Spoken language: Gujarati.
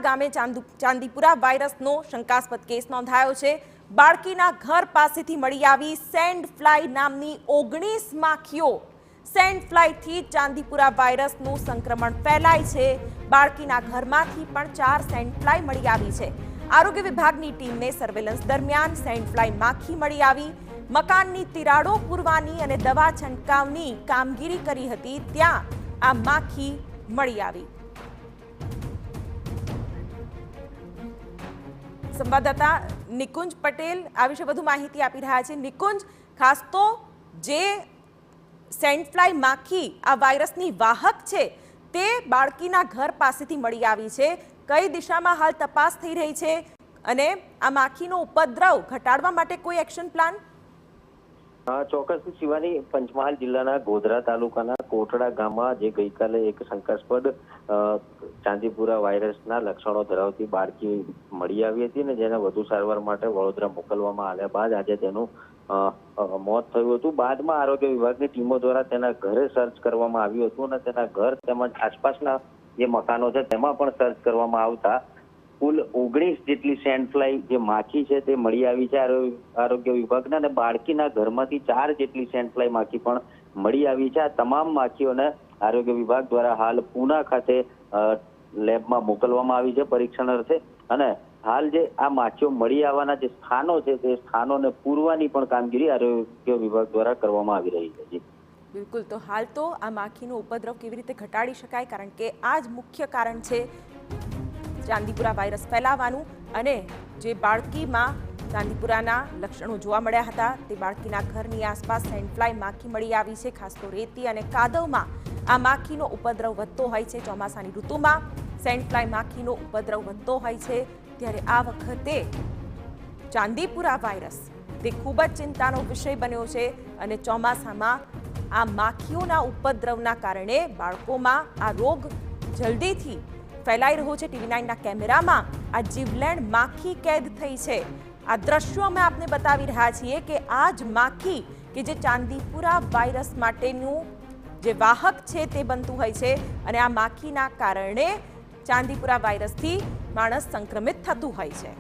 ગામે ચાંદીપુરા વાયરસનો શંકાસ્પદ કેસ નોંધાયો છે। બાળકીના ઘર પાસેથી મળી આવી સેન્ડ ફ્લાય નામની 19 માખીઓ। સેન્ડ ફ્લાયથી ચાંદીપુરા વાયરસનું સંક્રમણ ફેલાય છે। બાળકીના ઘરમાંથી પણ 4 સેન્ડ ફ્લાય મળી આવી છે। આરોગ્ય વિભાગની ટીમને સર્વેલન્સ દરમિયાન સેન્ડ ફ્લાય માખી મળી આવી। મકાનની તિરાડો પૂરવાની અને દવા છંટકાવની કામગીરી કરી હતી ત્યાં આ માખી મળી આવી। સંવાદદાતા નિકુંજ પટેલ આ વિશે વધુ માહિતી આપી રહ્યા છે। નિકુંજ, ખાસ તો જે સેન્ડ ફ્લાય માખી આ વાયરસની વાહક છે તે બાળકીના ઘર પાસેથી મળી આવી છે। કઈ દિશામાં હાલ તપાસ થઈ રહી છે અને આ માખીનો ઉપદ્રવ ઘટાડવા માટે કોઈ એક્શન પ્લાન? ચોક્કસ શિવાની, પંચમહાલ જિલ્લાના ગોધરા તાલુકાના કોટડા ગામમાં જે ગઈકાલે એક શંકાસ્પદ ચાંદીપુરા વાયરસના લક્ષણો ધરાવતી બાળકી મળી આવી હતી ને જેને વધુ સારવાર માટે વડોદરા મોકલવામાં આવ્યા બાદ આજે તેનું મોત થયું હતું। બાદમાં આરોગ્ય વિભાગની ટીમો દ્વારા તેના ઘરે સર્ચ કરવામાં આવ્યું હતું અને તેના ઘર તેમજ આસપાસના જે મકાનો છે તેમાં પણ સર્ચ કરવામાં આવતા કુલ 19 જેટલી સેન્ડ ફ્લાય જે માખી છે તે મળી આવી છે આરોગ્ય વિભાગના, અને બાળકીના ઘરમાંથી 4 જેટલી સેન્ડ ફ્લાય માખી પણ મળી આવી છે। આ તમામ માખીઓને આરોગ્ય વિભાગ દ્વારા હાલ પૂના ખાતે લેબમાં મોકલવામાં આવી છે પરીક્ષણ અર્થે, અને હાલ જે આ માખીઓ મળી આવવાના જે સ્થાનો છે તે સ્થાનોને પૂરવાની પણ કામગીરી આરોગ્ય વિભાગ દ્વારા કરવામાં આવી રહી છે। બિલકુલ, તો હાલ તો આ માખીનો ઉપદ્રવ કેવી રીતે ઘટાડી શકાય, કારણ કે આ જ મુખ્ય કારણ છે ચાંદીપુરા વાયરસ ફેલાવાનું, અને જે બાળકીમાં ચાંદીપુરાના લક્ષણો જોવા મળ્યા હતા તે બાળકીના ઘરની આસપાસ સેન્ડ ફ્લાય માખી મળી આવી છે। ખાસ તો રેતી અને કાદવમાં આ માખીનો ઉપદ્રવ વધતો હોય છે। ચોમાસાની ઋતુમાં સેન્ડ ફ્લાય માખીનો ઉપદ્રવ વધતો હોય છે, ત્યારે આ વખતે ચાંદીપુરા વાયરસ તે ખૂબ જ ચિંતાનો વિષય બન્યો છે, અને ચોમાસામાં આ માખીઓના ઉપદ્રવના કારણે બાળકોમાં આ રોગ જલ્દીથી ફેલાઈ રહ્યો છે। TV9ના કેમેરામાં આ જીવલેણ માખી કેદ થઈ છે। આ દ્રશ્યો અમે આપને બતાવી રહ્યા છીએ કે આ જ માખી કે જે ચાંદીપુરા વાયરસ માટેનું જે વાહક છે તે બનતું હોય છે, અને આ માખીના કારણે ચાંદીપુરા વાયરસથી માણસ સંક્રમિત થતું હોય છે।